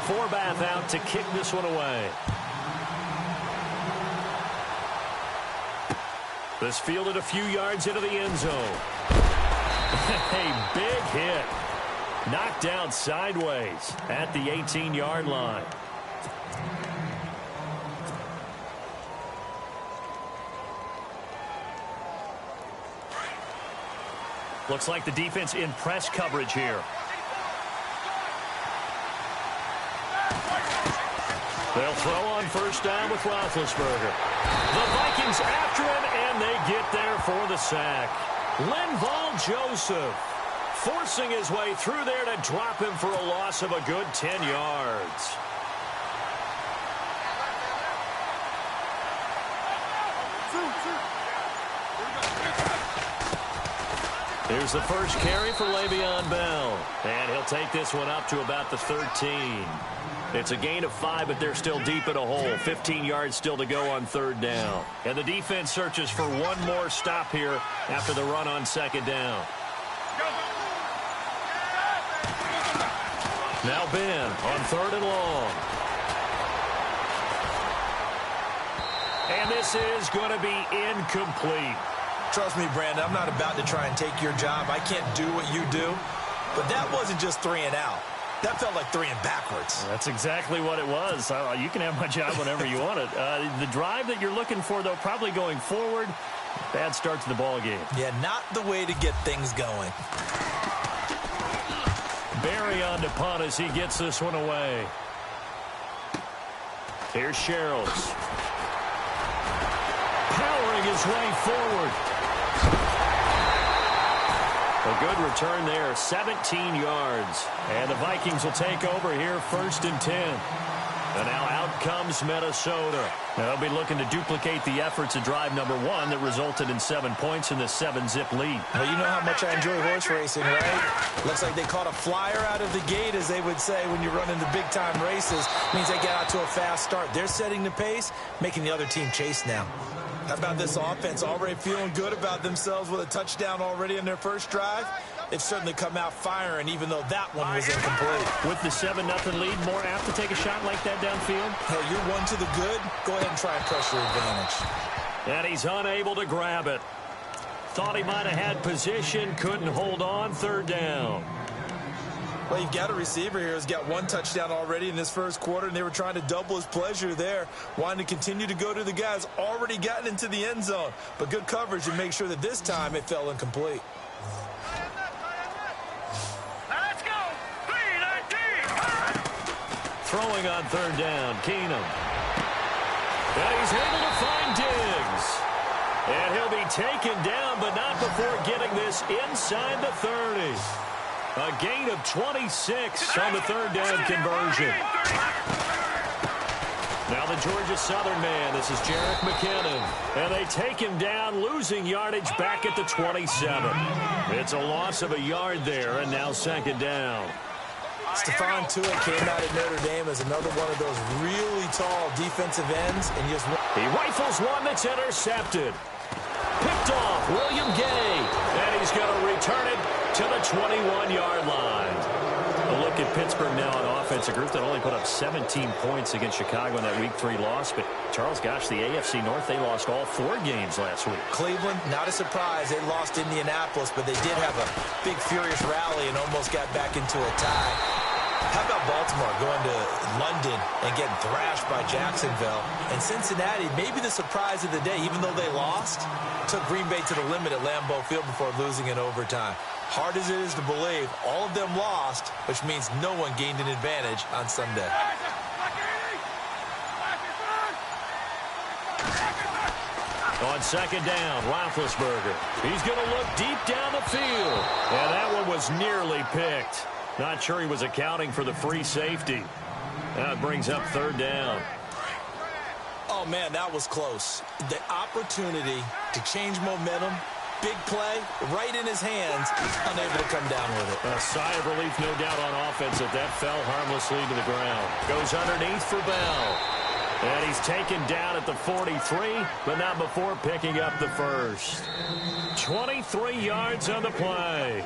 Forbath out to kick this one away. This fielded a few yards into the end zone. A big hit. Knocked down sideways at the 18-yard line. Looks like the defense in press coverage here. They'll throw on first down with Roethlisberger. The Vikings after him, and they get there for the sack. Linval Joseph forcing his way through there to drop him for a loss of a good 10 yards. Here's the first carry for Le'Veon Bell. And he'll take this one up to about the 13. It's a gain of 5, but they're still deep in a hole. 15 yards still to go on third down. And the defense searches for one more stop here after the run on second down. Now Ben on third and long. And this is going to be incomplete. Trust me, Brandon, I'm not about to try and take your job. I can't do what you do. But that wasn't just 3 and out. That felt like 3 and backwards. That's exactly what it was. You can have my job whenever you want it. The drive that you're looking for, though, probably going forward. Bad start to the ball game. Yeah, not the way to get things going. Barry on to punt as he gets this one away. Here's Sherrills. Powering his way forward. A good return there, 17 yards. And the Vikings will take over here, 1st and 10. And now out comes Minnesota. They'll be looking to duplicate the efforts of drive number 1 that resulted in 7 points in the 7-zip lead. Well, you know how much I enjoy horse racing, right? Looks like they caught a flyer out of the gate, as they would say when you run into big-time races. Means they get out to a fast start. They're setting the pace, making the other team chase now. How about this offense already feeling good about themselves with a touchdown already in their first drive? They've certainly come out firing, even though that one was incomplete. With the 7-0 lead, more apt to take a shot like that downfield? Hey, you're one to the good. Go ahead and try and press your advantage. And he's unable to grab it. Thought he might have had position, couldn't hold on, third down. Well, you've got a receiver here who's got 1 touchdown already in this first quarter, and they were trying to double his pleasure there, wanting to continue to go to the guys already gotten into the end zone. But good coverage to make sure that this time it fell incomplete. Let's go! Throwing on third down, Keenum. And he's able to find Diggs. And he'll be taken down, but not before getting this inside the 30. A gain of 26 on the third down conversion. Now the Georgia Southern man, this is Jerick McKinnon. And they take him down, losing yardage back at the 27. It's a loss of a yard there, and now second down. Stephon Tuitt came out at Notre Dame as another one of those really tall defensive ends. And just he rifles one that's intercepted. Picked off William Gay. And he's going to return it to the 21-yard line. A look at Pittsburgh now on offense, a group that only put up 17 points against Chicago in that Week 3 loss. But, Charles, gosh, the AFC North, they lost all 4 games last week. Cleveland, not a surprise. They lost Indianapolis, but they did have a big, furious rally and almost got back into a tie. How about Baltimore going to London and getting thrashed by Jacksonville? And Cincinnati, maybe the surprise of the day, even though they lost, took Green Bay to the limit at Lambeau Field before losing in overtime. Hard as it is to believe, all of them lost, which means no one gained an advantage on Sunday. On second down, Roethlisberger. He's going to look deep down the field. And that one was nearly picked. Not sure he was accounting for the free safety. That brings up third down. Oh, man, that was close. The opportunity to change momentum, big play, right in his hands, unable to come down with it. A sigh of relief, no doubt, on offense that fell harmlessly to the ground. Goes underneath for Bell. And he's taken down at the 43, but not before picking up the first. 23 yards on the play.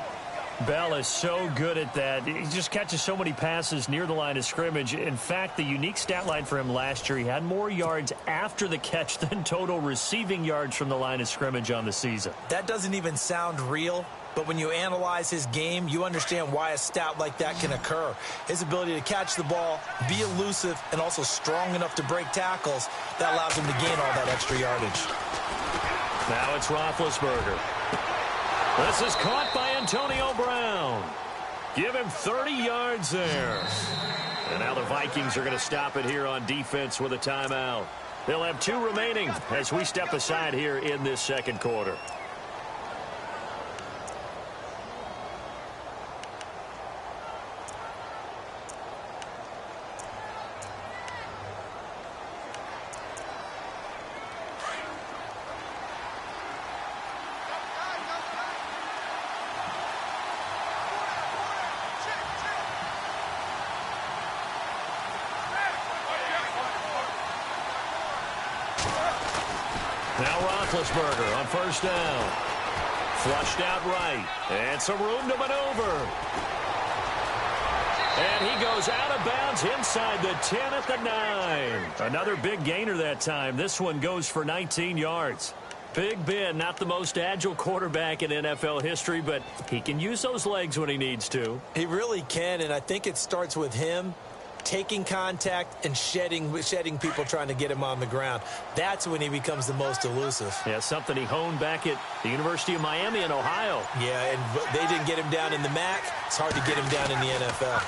Bell is so good at that. He just catches so many passes near the line of scrimmage. In fact, the unique stat line for him last year, he had more yards after the catch than total receiving yards from the line of scrimmage on the season. That doesn't even sound real, but when you analyze his game, you understand why a stat like that can occur. His ability to catch the ball, be elusive, and also strong enough to break tackles, that allows him to gain all that extra yardage. Now it's Roethlisberger. This is caught by Antonio Brown. Give him 30 yards there. And now the Vikings are going to stop it here on defense with a timeout. They'll have 2 remaining as we step aside here in this second quarter. Now Roethlisberger on first down. Flushed out right. And some room to maneuver. And he goes out of bounds inside the 10 at the 9. Another big gainer that time. This one goes for 19 yards. Big Ben, not the most agile quarterback in NFL history, but he can use those legs when he needs to. He really can, and I think it starts with him taking contact and shedding people trying to get him on the ground. That's when he becomes the most elusive. Yeah, something he honed back at the University of Miami in Ohio. Yeah, and they didn't get him down in the MAC. It's hard to get him down in the NFL.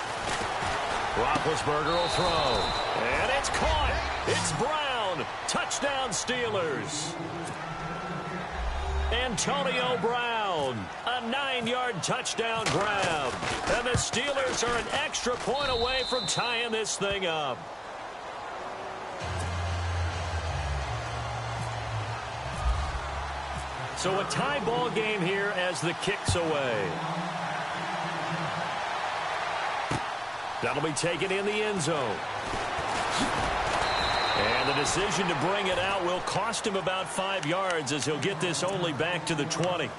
Roethlisberger will throw. And it's caught. It's Brown. Touchdown Steelers. Antonio Brown, a 9-yard touchdown grab. And the Steelers are an extra point away from tying this thing up. So a tie ball game here as the kick's away. That'll be taken in the end zone. And the decision to bring it out will cost him about 5 yards as he'll get this only back to the 20.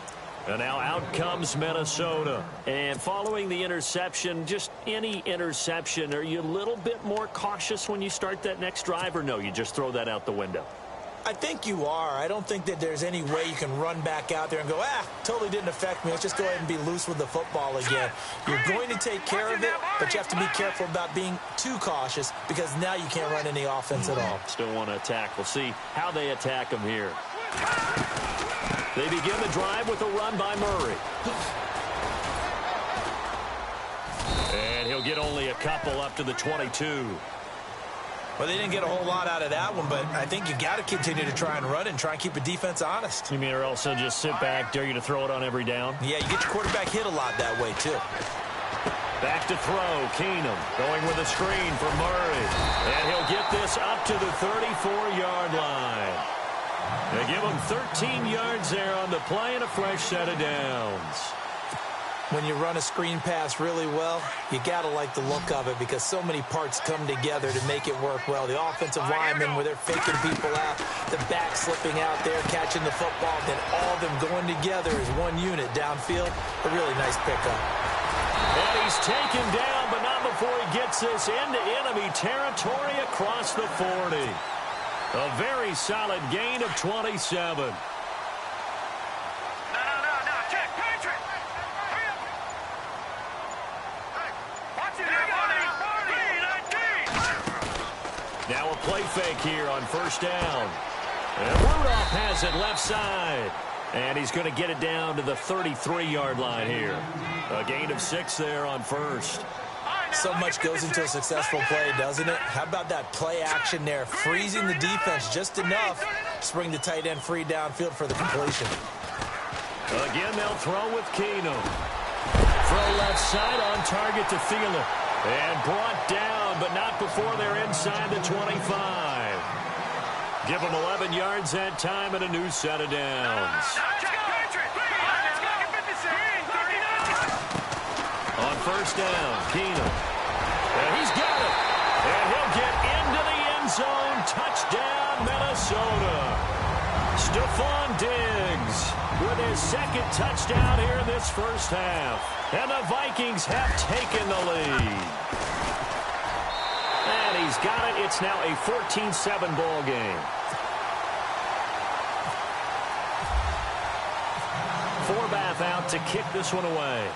And now out comes Minnesota. And following the interception, just any interception, are you a little bit more cautious when you start that next drive, or no, you just throw that out the window? I think you are. I don't think that there's any way you can run back out there and go, totally didn't affect me. Let's just go ahead and be loose with the football again. You're going to take care of it, but you have to be careful about being too cautious because now you can't run any offense at all. Still want to attack. We'll see how they attack him here. They begin the drive with a run by Murray. And he'll get only a couple up to the 22. Well, they didn't get a whole lot out of that one, but I think you got to continue to try and run and try and keep the defense honest. You mean or also just sit back, dare you to throw it on every down? Yeah, you get your quarterback hit a lot that way, too. Back to throw. Keenum going with a screen for Murray. And he'll get this up to the 34-yard line. They give him 13 yards there on the play and a fresh set of downs. When you run a screen pass really well, you got to like the look of it because so many parts come together to make it work well. The offensive linemen, where they're faking people out, the back slipping out there, catching the football, then all of them going together as one unit downfield. A really nice pickup. And he's taken down, but not before he gets this into enemy territory across the 40. A very solid gain of 27. Now a play fake here on first down. And Rudolph has it left side. And he's going to get it down to the 33-yard line here. A gain of 6 there on first. So much goes into a successful play, doesn't it? How about that play action there? Freezing the defense just enough to bring the tight end free downfield for the completion. Again, they'll throw with Keenum. Throw left side on target to Thielen. And brought down, but not before they're inside the 25. Give them 11 yards that time and a new set of downs. On first down, Keenum. And he's got it. And he'll get into the end zone. Touchdown, Minnesota. Stephon Diggs with his second touchdown here in this first half. And the Vikings have taken the lead. And he's got it. It's now a 14-7 ball game. Forbath out to kick this one away.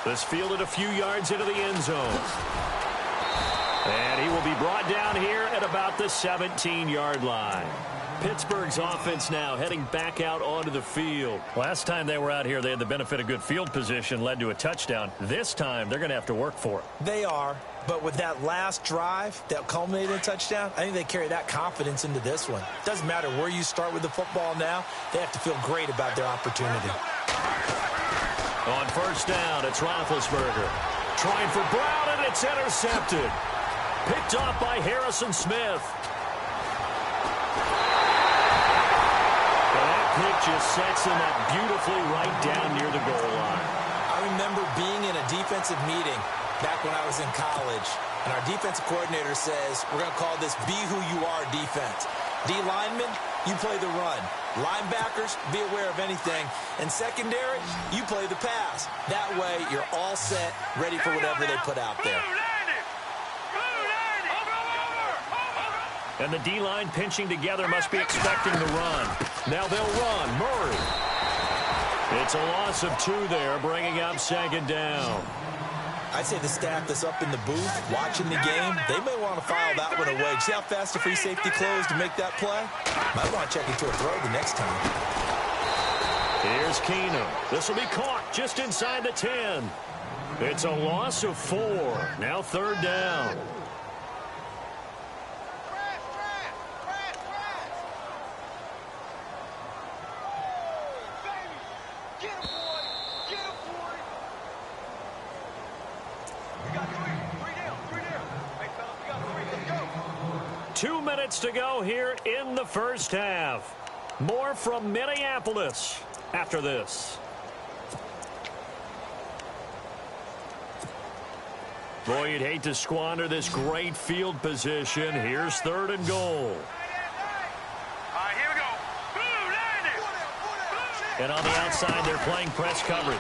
This fielded a few yards into the end zone. And he will be brought down here at about the 17-yard line. Pittsburgh's offense now heading back out onto the field. Last time they were out here, they had the benefit of good field position, led to a touchdown. This time, they're going to have to work for it. They are, but with that last drive that culminated in a touchdown, I think they carry that confidence into this one. Doesn't matter where you start with the football now, they have to feel great about their opportunity. On first down, it's Roethlisberger. Trying for Brown, and it's intercepted. Picked off by Harrison Smith. Pick just sets him up beautifully right down near the goal line. I remember being in a defensive meeting back when I was in college, and our defensive coordinator says, we're going to call this be who you are defense. D linemen, you play the run. Linebackers, be aware of anything. And secondary, you play the pass. That way, you're all set, ready for whatever they put out there. And the D-line pinching together must be expecting the run. Now they'll run. Murray. It's a loss of 2 there, bringing up second down. I'd say the staff that's up in the booth watching the game, they may want to file that one away. See how fast the free safety closed to make that play? Might want to check into a throw the next time. Here's Keenum. This will be caught just inside the 10. It's a loss of 4. Now third down. Get him, boy. Get him, boy. We got three down. Hey, fellas, we got 3. Let's go. 2 minutes to go here in the first half. More from Minneapolis after this. Boy, you'd hate to squander this great field position. Here's 3rd and goal. And on the outside, they're playing press coverage.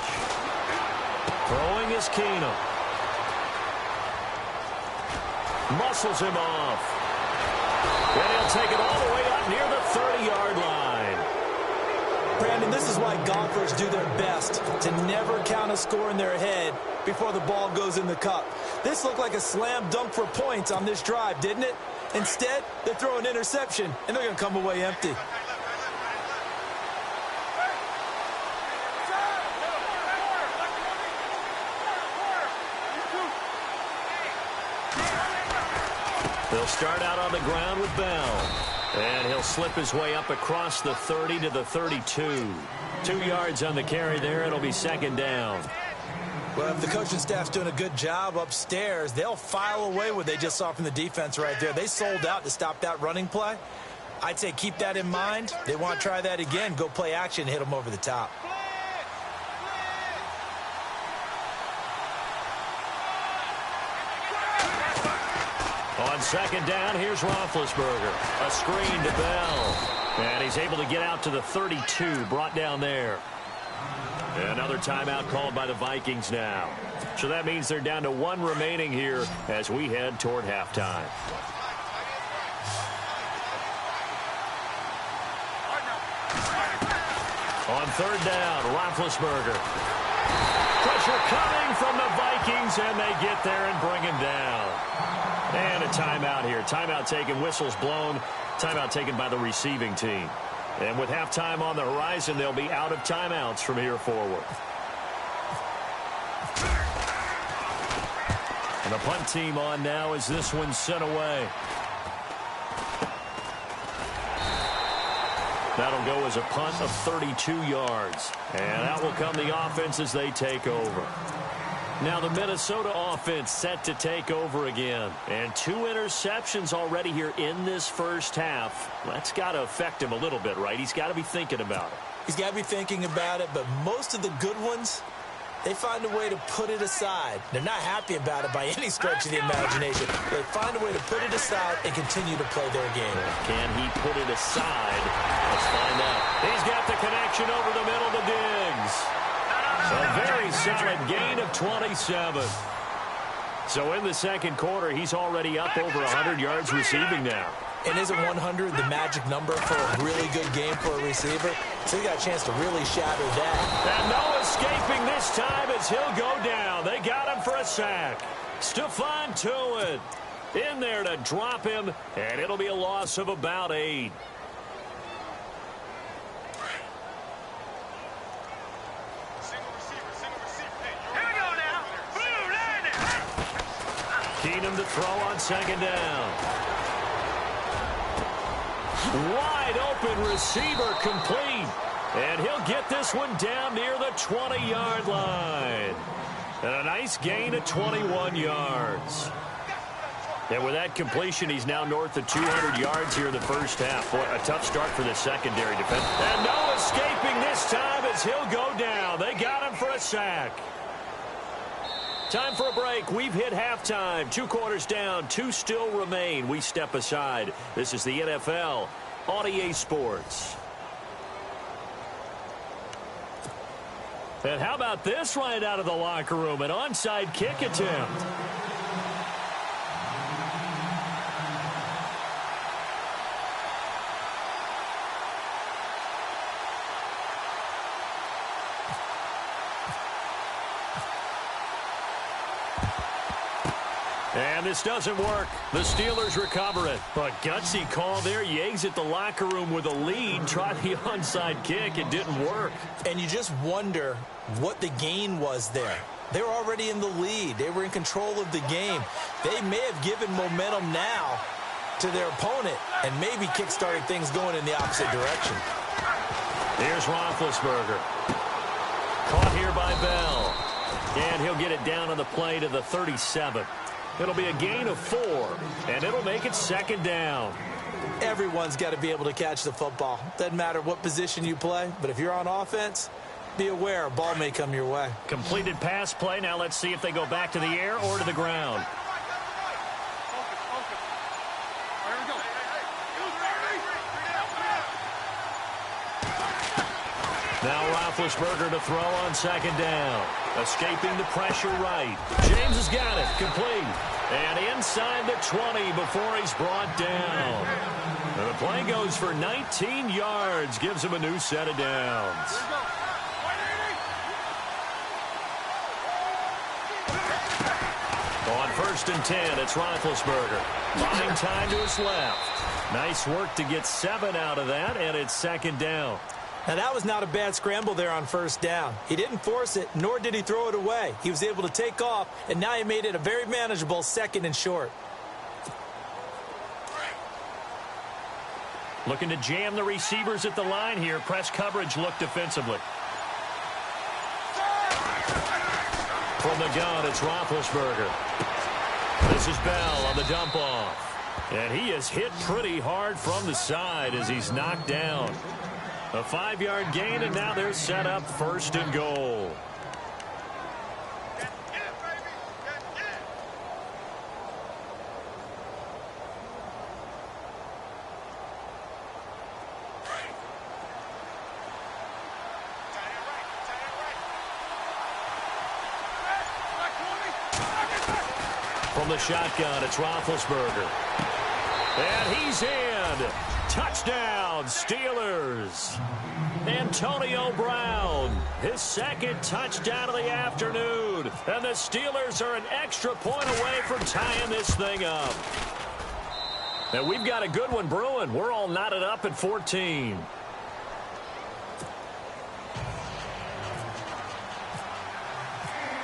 Throwing is Keenum. Muscles him off. And he'll take it all the way up near the 30-yard line. Brandon, this is why golfers do their best to never count a score in their head before the ball goes in the cup. This looked like a slam dunk for points on this drive, didn't it? Instead, they throw an interception, and they're going to come away empty. They'll start out on the ground with Bell. And he'll slip his way up across the 30 to the 32. 2 yards on the carry there. It'll be second down. Well, if the coaching staff's doing a good job upstairs, they'll file away what they just saw from the defense right there. They sold out to stop that running play. I'd say keep that in mind. They want to try that again. Go play action, hit them over the top. On second down, here's Roethlisberger. A screen to Bell. And he's able to get out to the 32, brought down there. Another timeout called by the Vikings now. So that means they're down to 1 remaining here as we head toward halftime. On third down, Roethlisberger. Pressure coming from the Vikings, and they get there and bring him down. And a timeout here. Timeout taken, whistles blown. Timeout taken by the receiving team. And with halftime on the horizon, they'll be out of timeouts from here forward. And the punt team on now as this one's sent away. That'll go as a punt of 32 yards. And out will come the offense as they take over. Now the Minnesota offense set to take over again. And 2 interceptions already here in this first half. That's got to affect him a little bit, right? He's got to be thinking about it. He's got to be thinking about it, but most of the good ones they find a way to put it aside. They're not happy about it by any stretch of the imagination. They find a way to put it aside and continue to play their game. Can he put it aside? Let's find out. He's got the connection over the middle to Diggs. A very solid gain of 27. So in the second quarter, he's already up over 100 yards receiving now. And isn't 100 the magic number for a really good game for a receiver? So he got a chance to really shatter that. And no escaping this time as he'll go down. They got him for a sack. Stephon Tuitt in there to drop him, and it'll be a loss of about 8. Keenum to throw on second down. Wide open receiver complete. And he'll get this one down near the 20-yard line. And a nice gain of 21 yards. And with that completion, he's now north of 200 yards here in the first half. Boy, a tough start for the secondary defense. And no escaping this time as he'll go down. They got him for a sack. Time for a break. We've hit halftime. 2 quarters down. 2 still remain. We step aside. This is the NFL on EA Sports. And how about this right out of the locker room? An onside kick attempt. And this doesn't work. The Steelers recover it. But gutsy call there. You exit the locker room with a lead. Try the onside kick. It didn't work. And you just wonder what the gain was there. They were already in the lead. They were in control of the game. They may have given momentum now to their opponent and maybe kick-started things going in the opposite direction. Here's Roethlisberger. Caught here by Bell. And he'll get it down on the play to the 37. It'll be a gain of 4, and it'll make it second down. Everyone's got to be able to catch the football. Doesn't matter what position you play, but if you're on offense, be aware a ball may come your way. Completed pass play. Now let's see if they go back to the air or to the ground. Now Roethlisberger to throw on second down. Escaping the pressure right. James has got it. Complete. And inside the 20 before he's brought down. And the play goes for 19 yards. Gives him a new set of downs. On 1st and 10, it's Roethlisberger. Buying time to his left. Nice work to get 7 out of that, and it's second down. Now, that was not a bad scramble there on 1st down. He didn't force it, nor did he throw it away. He was able to take off, and now he made it a very manageable 2nd and short. Looking to jam the receivers at the line here. Press coverage look defensively. From the gun, it's Roethlisberger. This is Bell on the dump off. And he is hit pretty hard from the side as he's knocked down. A 5-yard gain, and now they're set up 1st and goal. From the shotgun, it's Roethlisberger. And he's in. Touchdown, Steelers. Antonio Brown, his 2nd touchdown of the afternoon. And the Steelers are an extra point away from tying this thing up. And we've got a good one brewing. We're all knotted up at 14.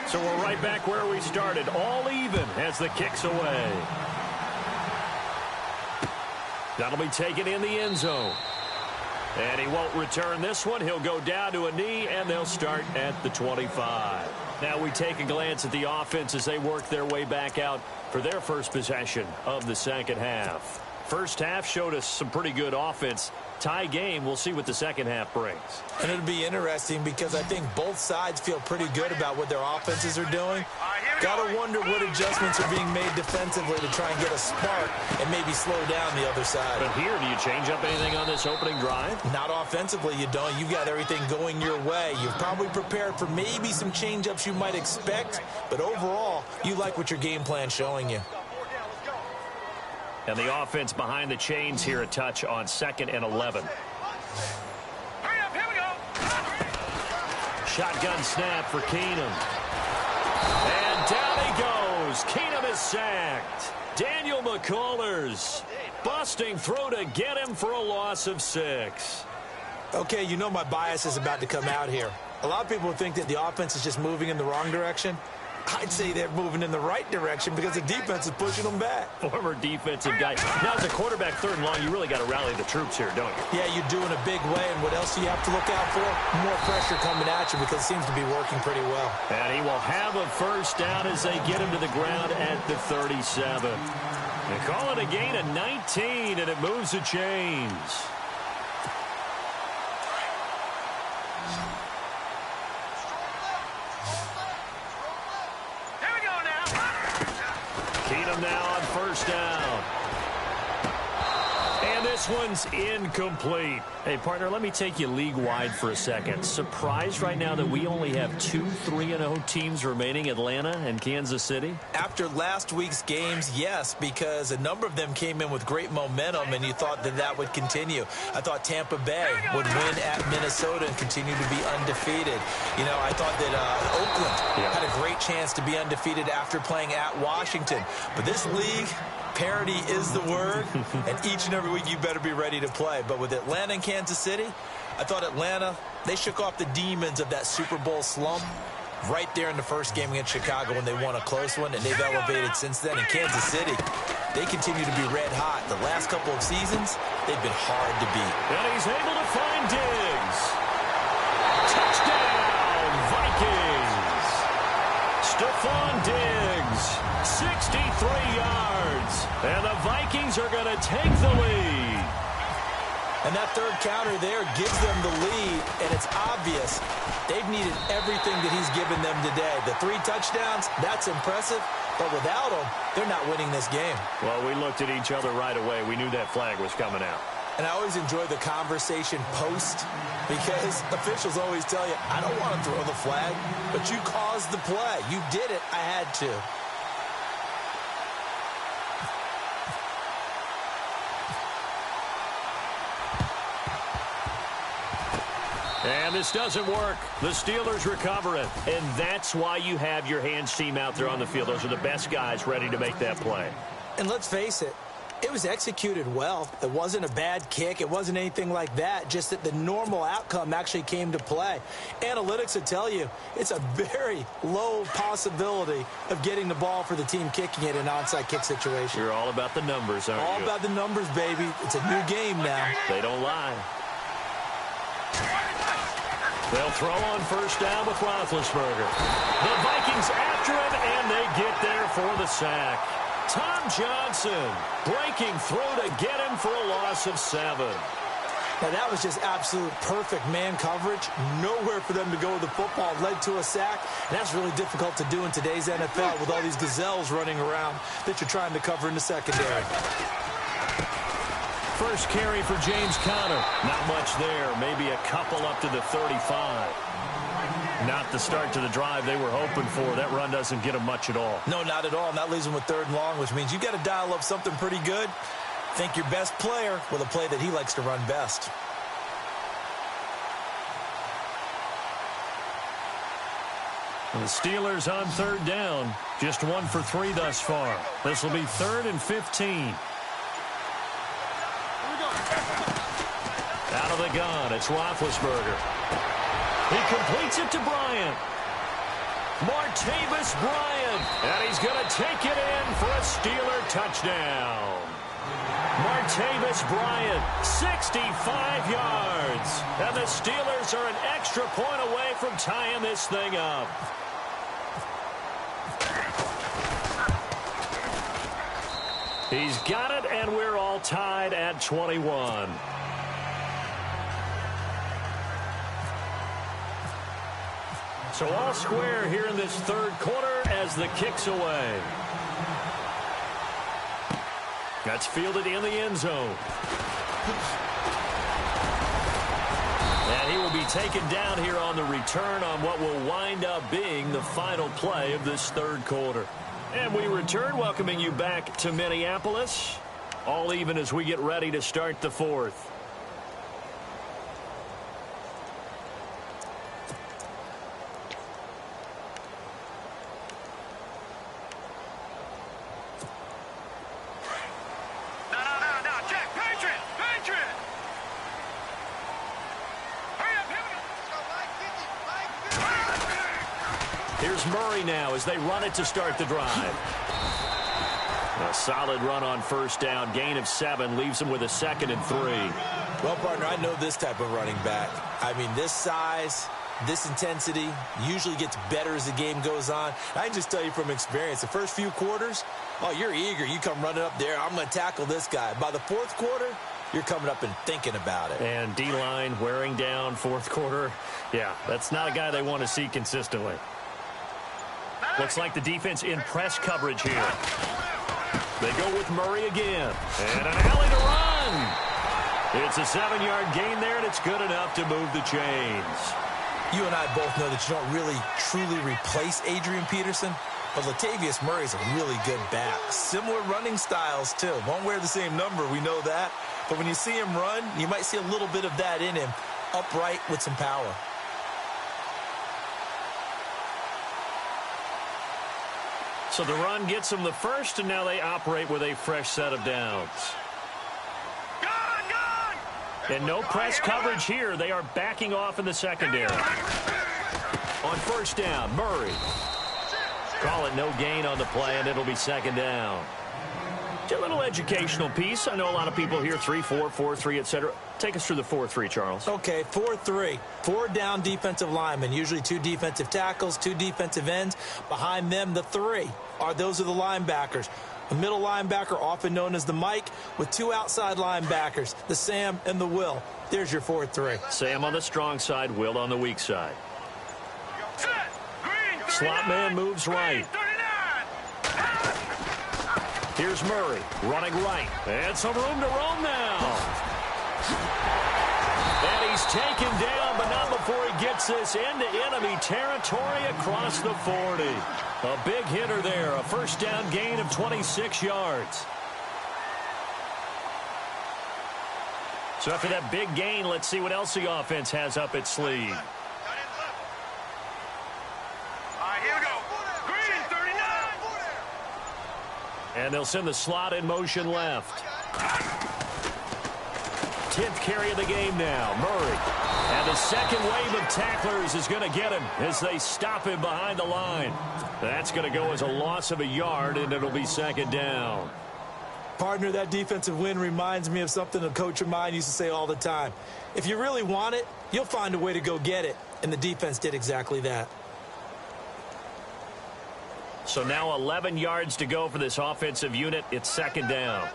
So we're right back where we started, all even as the kick's away. That'll be taken in the end zone. And he won't return this one. He'll go down to a knee, and they'll start at the 25. Now we take a glance at the offense as they work their way back out for their first possession of the second half. First half showed us some pretty good offense. Tie game, we'll see what the second half brings. And it'll be interesting because I think both sides feel pretty good about what their offenses are doing. Got to wonder what adjustments are being made defensively to try and get a spark and maybe slow down the other side. But here, do you change up anything on this opening drive? Not offensively, you don't. You've got everything going your way. You've probably prepared for maybe some change-ups you might expect, but overall, you like what your game plan's showing you. And the offense behind the chains here, a touch on 2nd and 11. Hurry up, here we go. Shotgun snap for Keenum. And down he goes. Keenum is sacked. Daniel McCullers busting through to get him for a loss of 6. Okay, you know my bias is about to come out here. A lot of people think that the offense is just moving in the wrong direction. I'd say they're moving in the right direction because the defense is pushing them back. Former defensive guy. Now, as a quarterback, 3rd and long, you really got to rally the troops here, don't you? Yeah, you do in a big way. And what else do you have to look out for? More pressure coming at you because it seems to be working pretty well. And he will have a first down as they get him to the ground at the 37. They call it a gain of 19, and it moves the chains. Keenum now on first down. And this one's incomplete. Hey, partner, let me take you league-wide for a second. Surprised right now that we only have 2 3-0 teams remaining, Atlanta and Kansas City? After last week's games, yes, because a number of them came in with great momentum, and you thought that that would continue. I thought Tampa Bay would win at Minnesota and continue to be undefeated. You know, I thought that Oakland had a great chance to be undefeated after playing at Washington. But this league, parity is the word, and each and every week you better be ready to play. But with Atlanta and Kansas City, I thought Atlanta, they shook off the demons of that Super Bowl slump right there in the first game against Chicago when they won a close one, and they've elevated since then. In Kansas City, they continue to be red hot. The last couple of seasons, they've been hard to beat. And he's able to find Diggs. Touchdown, Vikings. Stephon Diggs, 63 yards. And the Vikings are going to take the lead. And that third counter there gives them the lead, and it's obvious they've needed everything that he's given them today. The 3 touchdowns, that's impressive, but without him, they're not winning this game. Well, we looked at each other right away. We knew that flag was coming out. And I always enjoy the conversation post because officials always tell you, I don't want to throw the flag, but you caused the play. You did it. I had to. And this doesn't work. The Steelers recover it. And that's why you have your hands team out there on the field. Those are the best guys ready to make that play. And let's face it, it was executed well. It wasn't a bad kick. It wasn't anything like that. Just that the normal outcome actually came to play. Analytics will tell you it's a very low possibility of getting the ball for the team kicking it in an onside kick situation. You're all about the numbers, aren't you? All about the numbers, baby. It's a new game now. They don't lie. They'll throw on first down with Roethlisberger. The Vikings after him, and they get there for the sack. Tom Johnson breaking through to get him for a loss of 7. Now, that was just absolute perfect man coverage. Nowhere for them to go with the football. Led to a sack. And that's really difficult to do in today's NFL with all these gazelles running around that you're trying to cover in the secondary. First carry for James Conner. Not much there. Maybe a couple up to the 35. Not the start to the drive they were hoping for. That run doesn't get them much at all. No, not at all. And that leaves them with 3rd and long, which means you've got to dial up something pretty good. Think your best player with a play that he likes to run best. The Steelers on 3rd down. Just 1 for 3 thus far. This will be 3rd and 15. Out of the gun, it's Roethlisberger. He completes it to Bryant. Martavis Bryant. And he's going to take it in for a Steeler touchdown. Martavis Bryant, 65 yards. And the Steelers are an extra point away from tying this thing up. He's got it, and we're all tied at 21. So all square here in this third quarter as the kick's away. That's fielded in the end zone. And he will be taken down here on the return on what will wind up being the final play of this third quarter. And we return, welcoming you back to Minneapolis. All even as we get ready to start the fourth. Here's Murray now as they run it to start the drive. A solid run on first down. Gain of 7 leaves him with a 2nd and 3. Well, partner, I know this type of running back. I mean, this size, this intensity usually gets better as the game goes on. I can just tell you from experience, the first few quarters, oh, you're eager. You come running up there. I'm going to tackle this guy. By the fourth quarter, you're coming up and thinking about it. And D-line wearing down fourth quarter. Yeah, that's not a guy they want to see consistently. Looks like the defense in press coverage here. They go with Murray again. And an alley to run. It's a 7-yard gain there, and it's good enough to move the chains. You and I both know that you don't really, truly replace Adrian Peterson, but Latavius Murray's a really good back. Similar running styles, too. Won't wear the same number, we know that. But when you see him run, you might see a little bit of that in him, upright with some power. So the run gets them the first, and now they operate with a fresh set of downs. And no press coverage here. They are backing off in the secondary. On first down, Murray. Call it no gain on the play, and it'll be 2nd down. A little educational piece. I know a lot of people hear 3-4, 4-3, etc. Take us through the 4-3, Charles. Okay, 4-3. 4 down defensive linemen, usually 2 defensive tackles, 2 defensive ends. Behind them, the 3 those are the linebackers. The middle linebacker, often known as the Mike, with 2 outside linebackers, the Sam and the Will. There's your 4-3. Sam on the strong side, Will on the weak side. Slot man moves right. Here's Murray running right. And some room to roam now. And he's taken down, but not before he gets this into enemy territory across the 40. A big hitter there. A first down gain of 26 yards. So after that big gain, let's see what else the offense has up its sleeve. And they'll send the slot in motion left. 10th carry of the game now. Murray. And the second wave of tacklers is going to get him as they stop him behind the line. That's going to go as a loss of a yard, and it'll be 2nd down. Partner, that defensive win reminds me of something a coach of mine used to say all the time. If you really want it, you'll find a way to go get it. And the defense did exactly that. So now 11 yards to go for this offensive unit. It's 2nd down.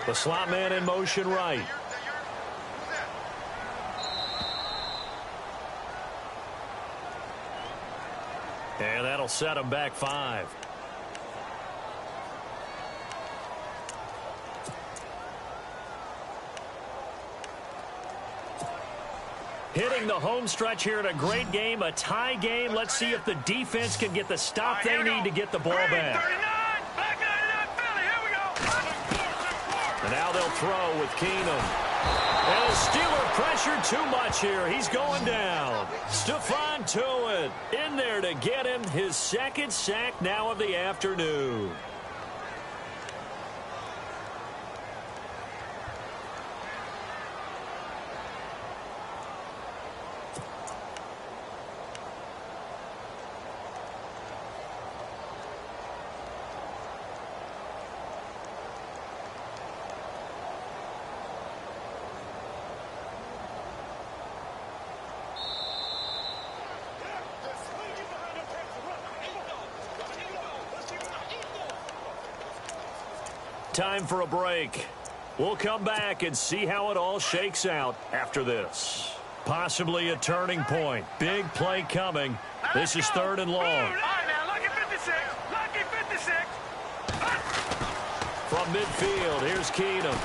The slot man in motion right. And that'll set him back 5. Hitting the home stretch here in a great game, a tie game. Let's see if the defense can get the stop they need to get the ball back. And now they'll throw with Keenum. And the Steeler pressure too much here. He's going down. Stephon Tuitt in there to get him his 2nd sack now of the afternoon. Time for a break. We'll come back and see how it all shakes out after this. Possibly a turning point. Big play coming. This is 3rd and long. All right, now, lucky 56. Lucky 56. From midfield, here's Keenum.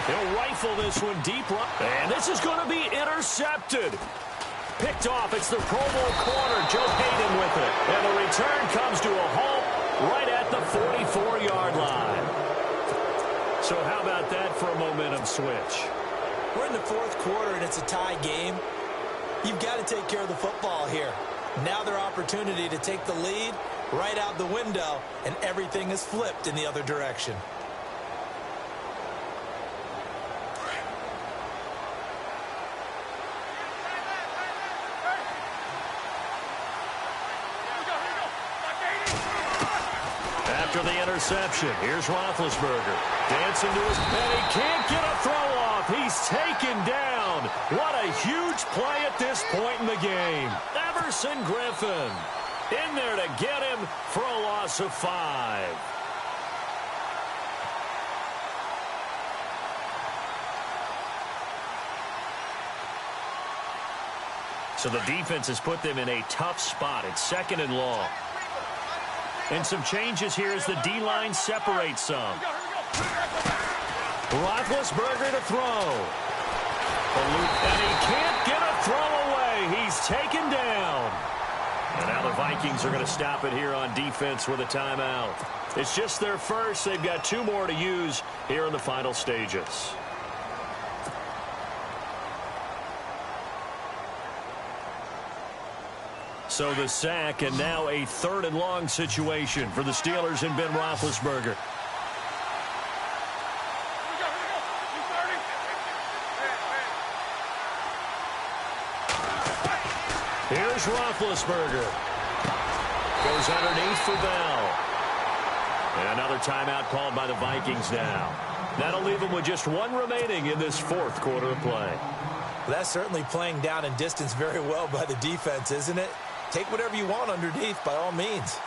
He'll rifle this one deep. And this is going to be intercepted. Picked off. It's the Pro Bowl corner, Joe Hayden with it. And the return comes to a halt right at the 44-yard line. So how about that for a momentum switch? We're in the 4th quarter, and it's a tie game. You've got to take care of the football here. Now their opportunity to take the lead right out the window, and everything is flipped in the other direction. After the interception, here's Roethlisberger. Dancing to his and he can't get a throw off. He's taken down. What a huge play at this point in the game. Everson Griffin in there to get him for a loss of 5. So the defense has put them in a tough spot. It's 2nd and long. And some changes here as the D-line separates some. Roethlisberger to throw. And he can't get a throw away. He's taken down. And now the Vikings are going to stop it here on defense with a timeout. It's just their first. They've got 2 more to use here in the final stages. So the sack, and now a 3rd and long situation for the Steelers and Ben Roethlisberger. Here's Roethlisberger. Goes underneath for Bell. And another timeout called by the Vikings now. That'll leave them with just 1 remaining in this 4th quarter of play. Well, that's certainly playing down in distance very well by the defense, isn't it? Take whatever you want underneath, by all means.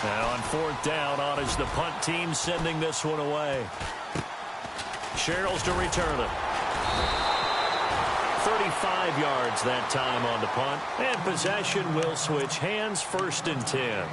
Now on 4th down, on is the punt team sending this one away. Sherrills to return it. 35 yards that time on the punt. And possession will switch hands, 1st and 10.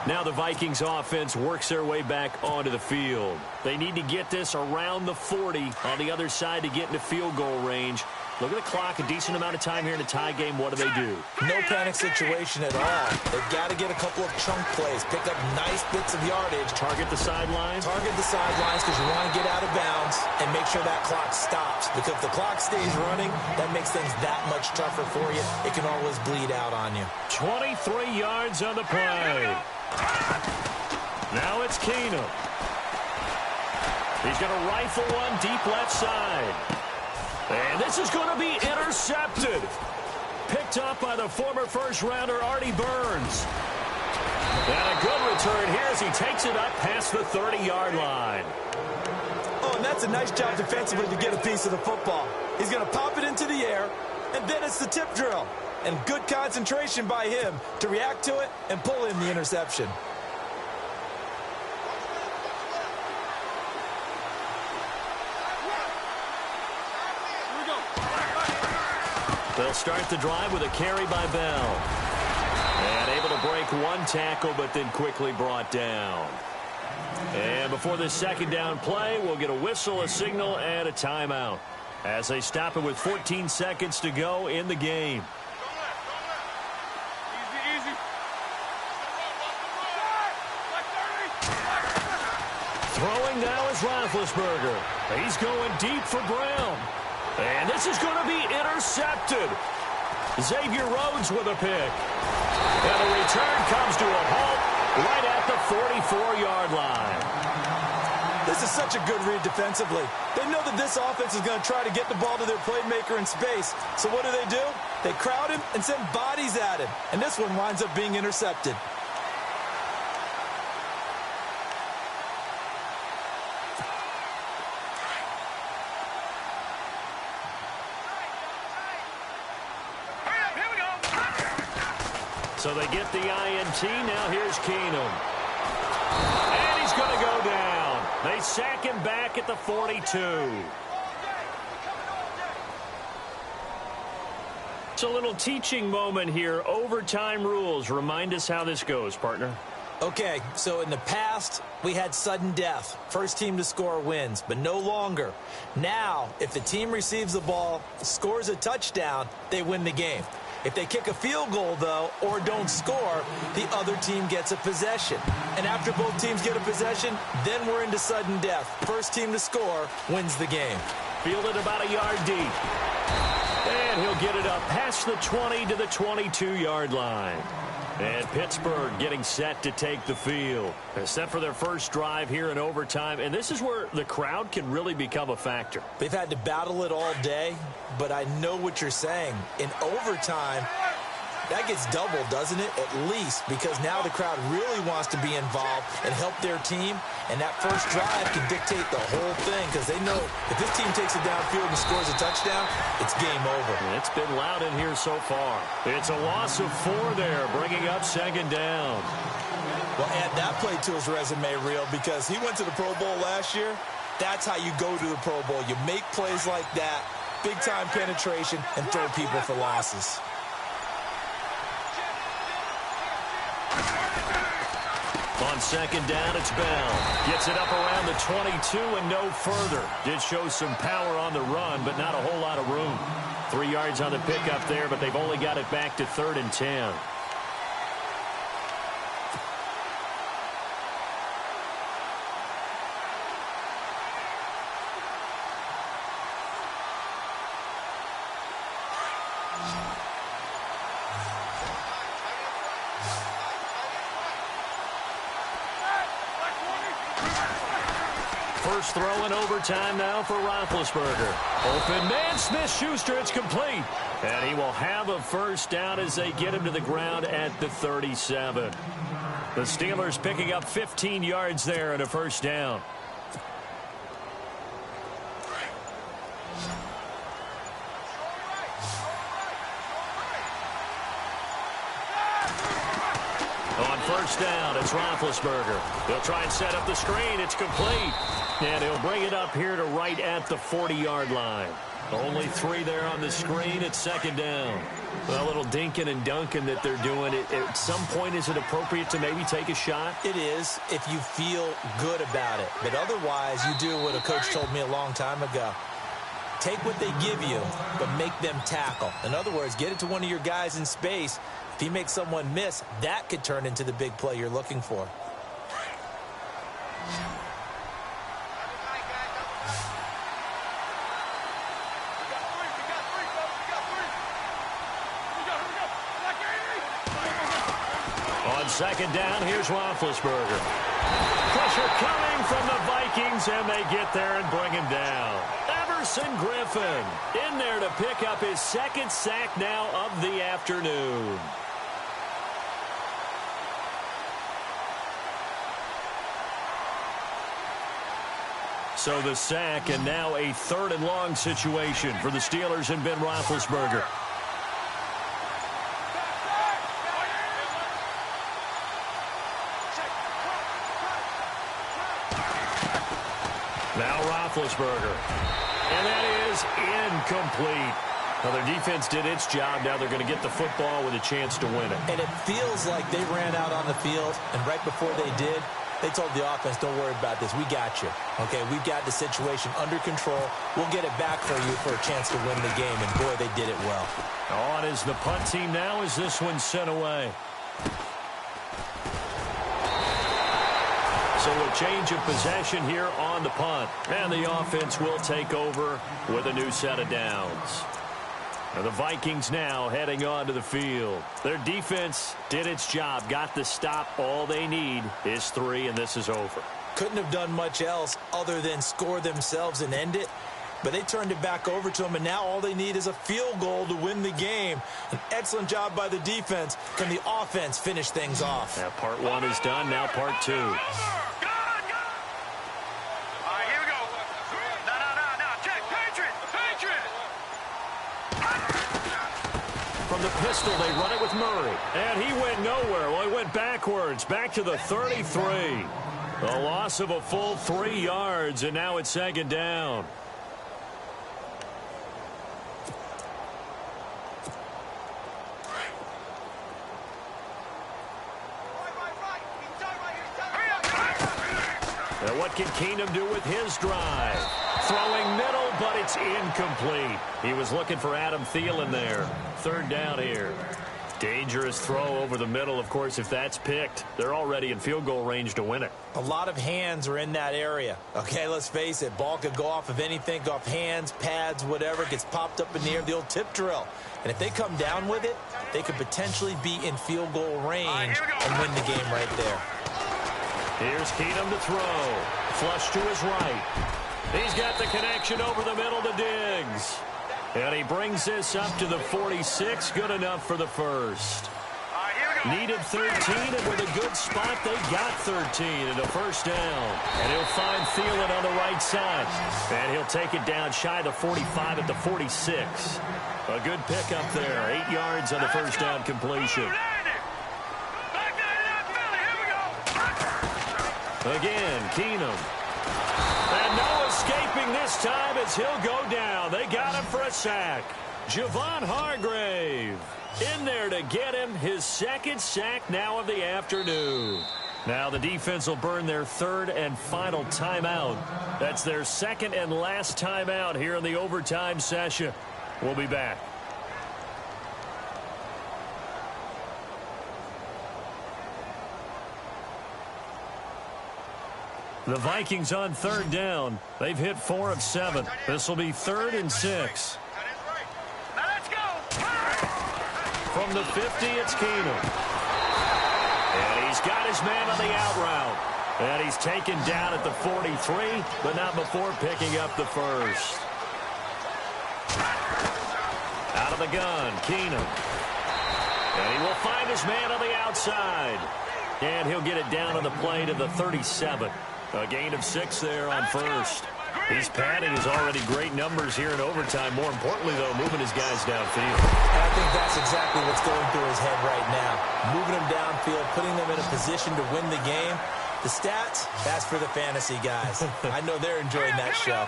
Now the Vikings offense works their way back onto the field. They need to get this around the 40 on the other side to get into field goal range. Look at the clock, a decent amount of time here in a tie game. What do they do? No panic situation at all. They've got to get a couple of chunk plays, pick up nice bits of yardage. Target the sidelines? Target the sidelines because you want to get out of bounds and make sure that clock stops. Because if the clock stays running, that makes things that much tougher for you. It can always bleed out on you. 23 yards on the play. Now it's Keenum. He's going to rifle one deep left side. And this is going to be intercepted. Picked up by the former first-rounder Artie Burns. And a good return here as he takes it up past the 30-yard line. Oh, and that's a nice job defensively to get a piece of the football. He's going to pop it into the air, and then it's the tip drill. And good concentration by him to react to it and pull in the interception. They'll start the drive with a carry by Bell. And able to break 1 tackle, but then quickly brought down. And before this 2nd down play, we'll get a whistle, a signal, and a timeout as they stop it with 14 seconds to go in the game. Easy. Throwing now is Roethlisberger. He's going deep for Brown. And this is going to be intercepted. Xavier Rhodes with a pick. And the return comes to a halt right at the 44-yard line. This is such a good read defensively. They know that this offense is going to try to get the ball to their playmaker in space. So what do? They crowd him and send bodies at him. And this one winds up being intercepted. So they get the INT. Now here's Keenum. And he's going to go down. They sack him back at the 42. It's a little teaching moment here. Overtime rules. Remind us how this goes, partner. Okay, so in the past, we had sudden death. First team to score wins, but no longer. Now, if the team receives the ball, scores a touchdown, they win the game. If they kick a field goal, though, or don't score, the other team gets a possession. And after both teams get a possession, then we're into sudden death. First team to score wins the game. Fielded about a yard deep. And he'll get it up past the 20 to the 22-yard line. And Pittsburgh getting set to take the field. They're set for their first drive here in overtime. And this is where the crowd can really become a factor. They've had to battle it all day, but I know what you're saying. In overtime, that gets doubled, doesn't it? At least, because now the crowd really wants to be involved and help their team. And that first drive can dictate the whole thing because they know if this team takes it downfield and scores a touchdown, it's game over. It's been loud in here so far. It's a loss of 4 there, bringing up second down. Well, add that play to his resume reel because he went to the Pro Bowl last year. That's how you go to the Pro Bowl. You make plays like that, big-time penetration, and throw people for losses. On second down, it's Bell. Gets it up around the 22 and no further. Did show some power on the run, but not a whole lot of room. 3 yards on the pickup there, but they've only got it back to 3rd and 10. First throw in overtime now for Roethlisberger. Open man, Smith-Schuster, it's complete. And he will have a first down as they get him to the ground at the 37. The Steelers picking up 15 yards there and a first down. On first down, it's Roethlisberger. They'll try and set up the screen. It's complete. And he'll bring it up here to right at the 40-yard line. Only 3 there on the screen. It's second down. A little dinking and dunking that they're doing. At some point, is it appropriate to maybe take a shot? It is if you feel good about it. But otherwise, you do what a coach told me a long time ago. Take what they give you, but make them tackle. In other words, get it to one of your guys in space. If he makes someone miss, that could turn into the big play you're looking for. On second down, here's Roethlisberger. Pressure coming from the Vikings, and they get there and bring him down. Everson Griffin in there to pick up his 2nd sack now of the afternoon. So the sack, and now a 3rd and long situation for the Steelers and Ben Roethlisberger. Now Roethlisberger. And that is incomplete. Well, their defense did its job. Now they're going to get the football with a chance to win it. And it feels like they ran out on the field, and right before they did, they told the offense, don't worry about this. We got you. Okay, we've got the situation under control. We'll get it back for you for a chance to win the game. And, boy, they did it well. On is the punt team now as this one's sent away. So a change of possession here on the punt. And the offense will take over with a new set of downs. And the Vikings now heading onto the field. Their defense did its job, got the stop. All they need is 3, and this is over. Couldn't have done much else other than score themselves and end it. But they turned it back over to them, and now all they need is a field goal to win the game. An excellent job by the defense. Can the offense finish things off? Now part 1 is done, now part 2. From from the pistol. They run it with Murray. And he went nowhere. Well, he went backwards, back to the 33. A loss of a full 3 yards, and now it's second down. And what can Keenum do with his drive? Throwing middle, but it's incomplete. He was looking for Adam Thielen there. Third down here. Dangerous throw over the middle. Of course, if that's picked, they're already in field goal range to win it. A lot of hands are in that area. Okay, let's face it. Ball could go off of anything, go off hands, pads, whatever. Gets popped up in the air, the old tip drill. And if they come down with it, they could potentially be in field goal range and win the game right there. Here's Keenum to throw. Flush to his right. He's got the connection over the middle to Diggs. And he brings this up to the 46. Good enough for the first. Needed 13, and with a good spot, they got 13 and a first down. And he'll find Thielen on the right side. And he'll take it down shy of the 45 at the 46. A good pickup there. 8 yards on the first down completion. Again, Keenum. And no escaping this time as he'll go down. They got him for a sack. Javon Hargrave in there to get him his second sack now of the afternoon. Now the defense will burn their third and final timeout. That's their second and last timeout here in the overtime session. We'll be back. The Vikings on third down. They've hit 4 of 7. This will be 3rd and 6. From the 50, it's Keenum. And he's got his man on the out route. And he's taken down at the 43, but not before picking up the first. Out of the gun, Keenum. And he will find his man on the outside. And he'll get it down on the play to the 37. A gain of 6 there on first. He's padding his already great numbers here in overtime. More importantly, though, moving his guys downfield. And I think that's exactly what's going through his head right now. Moving them downfield, putting them in a position to win the game. The stats, that's for the fantasy guys. I know they're enjoying that show.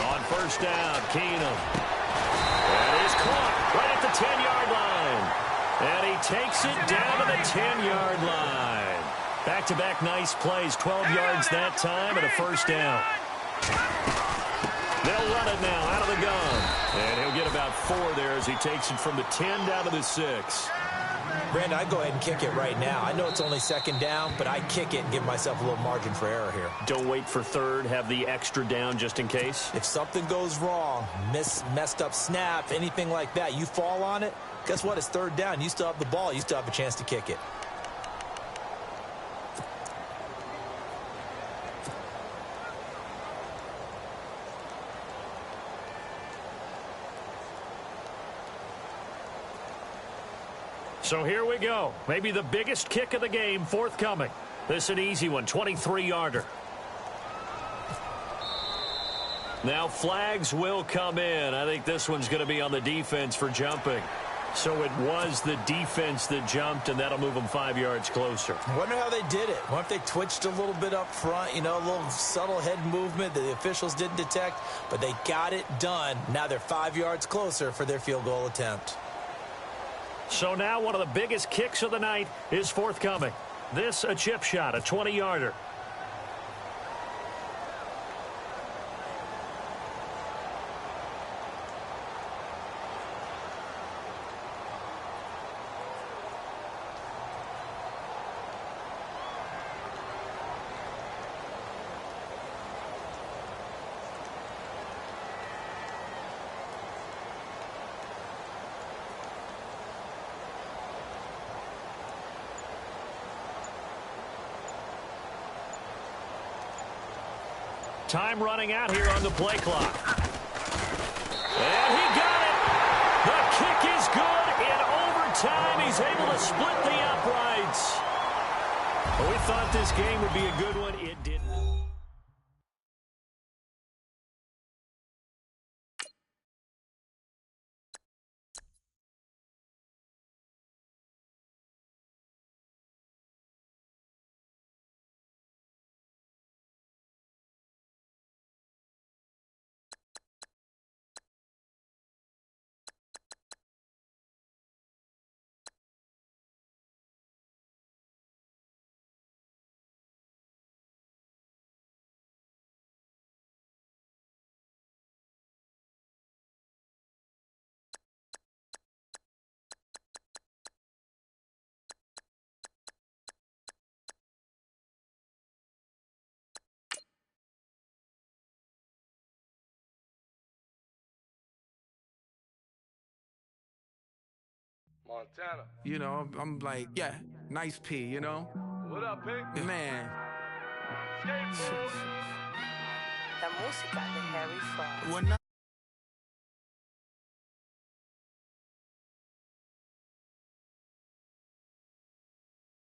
On first down, Keenum. And he's caught right at the 10-yard line. And he takes it down to the 10-yard line. Back-to-back nice plays, 12 yards that time and a first down. They'll run it now out of the gun. And he'll get about 4 there as he takes it from the 10 down to the 6. Brandon, I go ahead and kick it right now. I know it's only second down, but I kick it and give myself a little margin for error here. Don't wait for third. Have the extra down just in case. If something goes wrong, messed up snap, anything like that, you fall on it, guess what? It's third down. You still have the ball. You still have a chance to kick it. So here we go. Maybe the biggest kick of the game forthcoming. This is an easy one, 23-yarder. Now flags will come in. I think this one's going to be on the defense for jumping. So it was the defense that jumped, and that'll move them 5 yards closer. I wonder how they did it. What if they twitched a little bit up front, you know, a little subtle head movement that the officials didn't detect, but they got it done. Now they're 5 yards closer for their field goal attempt. So now one of the biggest kicks of the night is forthcoming. This a chip shot, a 20-yarder. Time running out here on the play clock. And he got it. The kick is good in overtime. He's able to split the uprights. Well, we thought this game would be a good one. It didn't. Montana. You know, I'm like, yeah, nice P, you know? What up, Pink? Man. Skateboard. La música de Harry Fraud. When